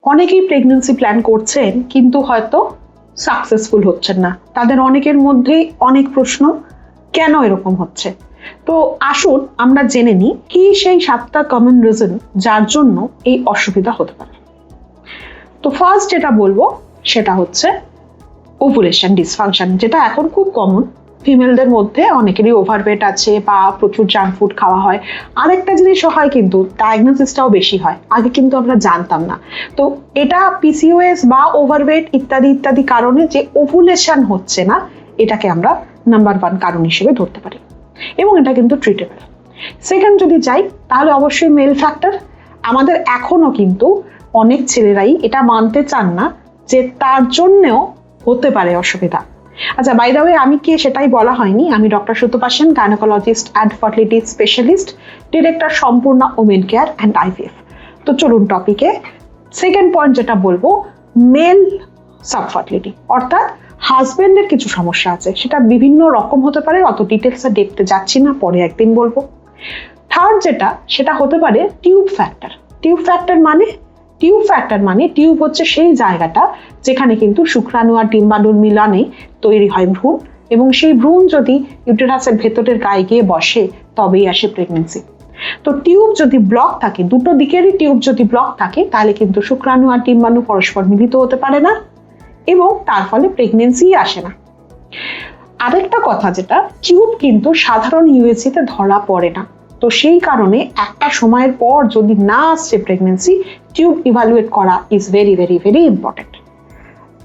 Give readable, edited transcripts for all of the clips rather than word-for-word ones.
অনেকেই pregnancy plan করছেন কিন্তু হয়তো সাকসেসফুল হচ্ছেন না। তাদের অনেকের মধ্যেই অনেক প্রশ্ন, কেন এরকম হচ্ছে? তো আসুন আমরা জেনে নিই কি সেই 7টা কমন রিজন যার জন্য এই অসুবিধা হতে পারে। তো ফার্স্ট যেটা বলবো সেটা হচ্ছে ওভুলেশন ডিসফাংশন, যেটা এখন খুব কমন। ফিমেলদের মধ্যে অনেকেরই ওভারওয়েট আছে বা প্রচুর জাঙ্ক ফুড খাওয়া হয়। আরেকটা জিনিসও হয়, কিন্তু ডায়াগনোসিসটাও বেশি হয়, আগে কিন্তু আমরা জানতাম না। তো এটা পিসিওএস বা ওভারওয়েট ইত্যাদি ইত্যাদি কারণে যে ওভুলেশন হচ্ছে না, এটাকে আমরা নাম্বার 1 কারণ হিসেবে ধরতে পারি, এবং এটা কিন্তু ট্রিটেবল। সেকেন্ড যদি যাই, তাহলে অবশ্যই মেল ফ্যাক্টর। আমাদের এখনো কিন্তু অনেক ছেলেরাই এটা মানতে চান না যে তার জন্যও হতে পারে অসুবিধা। আচ্ছা, বাই দ্য ওয়ে, আমি কে সেটাই বলা হয়নি। আমি doctor Sutapa Sen, gynaecologist and fertility specialist, director সম্পূর্ণ ওমেন কেয়ার অ্যান্ড আইভিএফ। তো চলুন টপিকে। সেকেন্ড পয়েন্ট যেটা বলবো, মেল সাবফার্টিলিটি, অর্থাৎ হাজবেন্ডের কিছু সমস্যা আছে, সেটা বিভিন্ন রকম হতে পারে, অত ডিটেলসে দেখতে যাচ্ছি না, পরে একদিন বলবো। থার্ড যেটা, সেটা হতে পারে টিউব ফ্যাক্টর। টিউব ফ্যাক্টর মানে টিউব হচ্ছে সেই জায়গাটা যেখানে কিন্তু শুক্রাণু আর ডিম্বাণুর মিলনে তৈরি হয় ভ্রূণ, এবং সেই ভ্রূণ যদি ইউটেরাসের ভেতরের গায়ে গিয়ে বসে তবেই আসে প্রেগনেন্সি। তো টিউব যদি ব্লক থাকে, দুটো দিকেরই টিউব যদি ব্লক থাকে, তাহলে কিন্তু শুক্রাণু আর ডিম্বাণু পরস্পর মিলিত হতে পারে না, এবং তার ফলে প্রেগনেন্সি আসে না। আরেকটা কথা যেটা, টিউব কিন্তু সাধারণ ইউএসজিতে ধরা পড়ে না। তো সেই কারণে একটা সময়ের পর যদি না আসছে প্রেগনেন্সি, টিউব ইভালুয়েট করা is very very very important.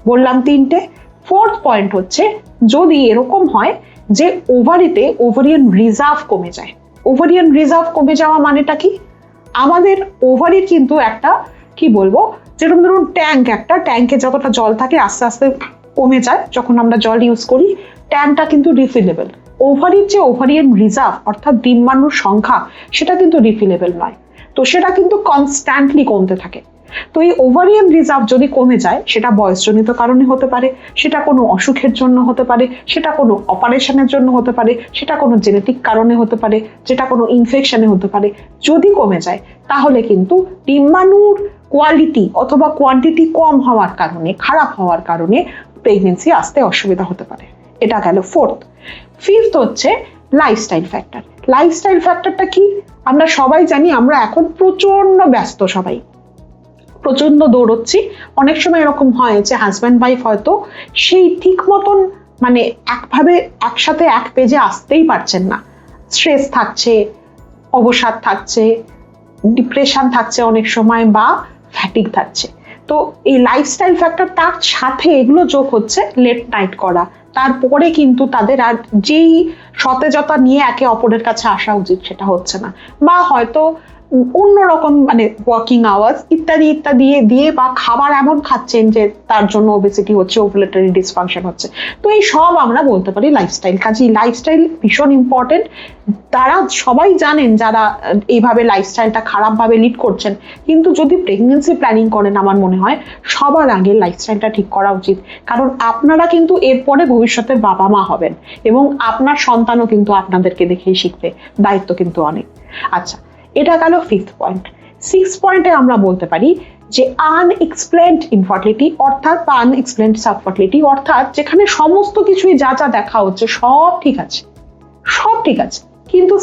বললাম 3টে। ফোর্থ পয়েন্ট হচ্ছে, যদি এরকম হয় যে ওভারিতে ওভারিয়ান রিজার্ভ কমে যায়। ওভারিয়ান রিজার্ভ কমে যাওয়া মানেটা কি? আমাদের ওভারির কিন্তু একটা, কি বলবো, যেরকম ধরুন ট্যাঙ্কে যতটা জল থাকে আস্তে আস্তে কমে যায় যখন আমরা জল ইউজ করি। ট্যাঙ্কটা কিন্তু রিফিলেবল। ওভারির যে ওভারিয়ান রিজার্ভ, অর্থাৎ ডিম্বাণুর সংখ্যা, সেটা কিন্তু রিফিলেবল নয়। তো সেটা কিন্তু কনস্ট্যান্টলি কমতে থাকে। তো এই ওভারিয়ান রিজার্ভ যদি কমে যায়, সেটা বয়সজনিত কারণে হতে পারে, সেটা কোনো অসুখের জন্য হতে পারে, সেটা কোনো অপারেশনের জন্য হতে পারে, সেটা কোনো জেনেটিক কারণে হতে পারে, যেটা কোনো ইনফেকশনে হতে পারে। যদি কমে যায়, তাহলে কিন্তু ডিম্বাণুর কোয়ালিটি অথবা কোয়ান্টিটি কম হওয়ার কারণে, খারাপ হওয়ার কারণে প্রেগনেন্সি আসতে অসুবিধা হতে পারে। এটা গেল ফোর্থ। ফিফথ হচ্ছে লাইফস্টাইল ফ্যাক্টর। লাইফস্টাইল ফ্যাক্টরটা কি? আমরা সবাই জানি আমরা এখন প্রচন্ড ব্যস্ত, সবাই প্রচন্ড দৌড়চ্ছি। অনেক সময় এরকম হয় যে হাজব্যান্ড ওয়াইফ হয়তো সেই ঠিক মতন মানে একসাথে এক পেজে আসতেই পারছেন না। স্ট্রেস থাকছে, অবসাদ থাকছে, ডিপ্রেশন থাকছে অনেক সময়, বা ফ্যাটিক থাকছে। তো এই লাইফস্টাইল ফ্যাক্টর, তার সাথে এগুলো যোগ হচ্ছে লেট নাইট করা। তারপরে কিন্তু তাদের আর যেই সতেজতা নিয়ে একে অপরের কাছে আসা উচিত সেটা হচ্ছে না, বা হয়তো অন্যরকম মানে ওয়ার্কিং আওয়ার্স ইত্যাদি ইত্যাদি দিয়ে, বা খাবার এমন খাচ্ছেন যে তার জন্য ওবেসিটি হচ্ছে, ওভুলেটরি ডিসফাংশন হচ্ছে। তো এই সব আমরা বলতে পারি লাইফস্টাইল। কাজেই লাইফস্টাইল ভীষণ ইম্পর্টেন্ট। তারা সবাই জানেন যারা এইভাবে লাইফস্টাইলটা খারাপভাবে লিড করছেন, কিন্তু যদি প্রেগনেন্সি প্ল্যানিং করেন, আমার মনে হয় সবার আগে লাইফস্টাইলটা ঠিক করা উচিত। কারণ আপনারা কিন্তু এরপরে ভবিষ্যতের বাবা মা হবেন, এবং আপনার সন্তানও কিন্তু আপনাদেরকে দেখেই শিখবে। দায়িত্ব কিন্তু অনেক। আচ্ছা, এটা গেল ফিফথ পয়েন্ট। সিক্স পয়েন্টে আমরা বলতে পারি যে আনএক্সপ্লেইনড ইনফার্টিলিটি, অর্থাৎ বা আনএক্সপ্লেইনড সাবফার্টিলিটি, অর্থাৎ যেখানে সমস্ত কিছুই যা যা দেখা হচ্ছে সব ঠিক আছে, কিন্তু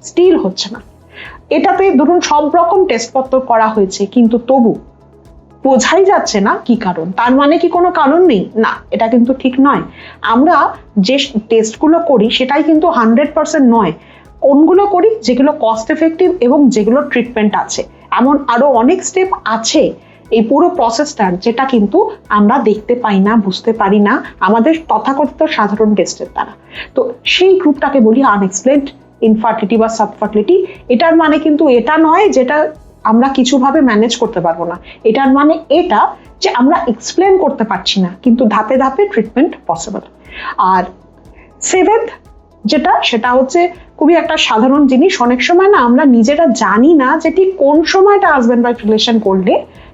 স্টিল হচ্ছে না। এটাতে ধরুন সব রকম টেস্টপত্র করা হয়েছে, কিন্তু তবু বোঝাই যাচ্ছে না কি কারণ। তার মানে কি কোনো কারণ নেই? না, এটা কিন্তু ঠিক নয়। আমরা যে টেস্টগুলো করি সেটাই কিন্তু 100% নয়। কোনগুলো করি? যেগুলো কস্ট এফেক্টিভ এবং যেগুলো ট্রিটমেন্ট আছে। এমন আরো অনেক স্টেপ আছে এই পুরো প্রসেসটার, যেটা কিন্তু আমরা দেখতে পাই না, বুঝতে পারি না আমাদের তথাকথিত সাধারণ টেস্টের দ্বারা। তো সেই গ্রুপটাকে বলি আনএক্সপ্লেইনড ইনফার্টিলিটি বা সাবফার্টিলিটি। এটার মানে কিন্তু এটা নয় যেটা আমরা কিছুভাবে ম্যানেজ করতে পারবো না। এটার মানে এটা যে আমরা এক্সপ্লেন করতে পারছি না, কিন্তু ধাপে ধাপে ট্রিটমেন্ট পসিবল। আর সেভেন্থ যেটা, সেটা হচ্ছে খুবই একটা সাধারণ জিনিস। অনেক সময় না আমরা নিজেরা জানি না যে ঠিক কোন সময়টা হাজব্যান্ড ওয়াইফ রিলেশন করলে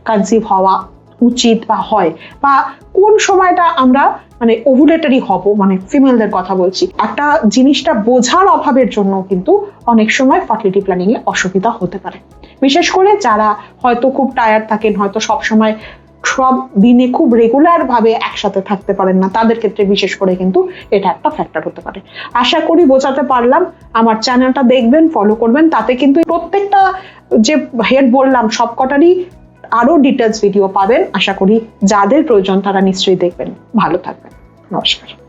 কনসিভ হওয়া উচিত বা হয়, বা কোন সময়টা আমরা মানে ওভুলেটরি হব, মানে ফিমেলদের কথা বলছি। একটা জিনিসটা বোঝার অভাবের জন্য কিন্তু অনেক সময় ফার্টিলিটি প্ল্যানিং এ অসুবিধা হতে পারে। বিশেষ করে যারা হয়তো খুব টায়ার্ড থাকেন, হয়তো সবসময় সব দিনে খুব রেগুলার ভাবে একসাথে থাকতে পারেন না, তাদের ক্ষেত্রে বিশেষ করে কিন্তু এটা একটা ফ্যাক্টর হতে পারে। আশা করি বোঝাতে পারলাম। আমার চ্যানেলটা দেখবেন, ফলো করবেন, তাতে কিন্তু প্রত্যেকটা যে হেড বললাম সবকটারই আরো ডিটেলস ভিডিও পাবেন। আশা করি যাদের প্রয়োজন তারা নিশ্চয়ই দেখবেন। ভালো থাকবেন। নমস্কার।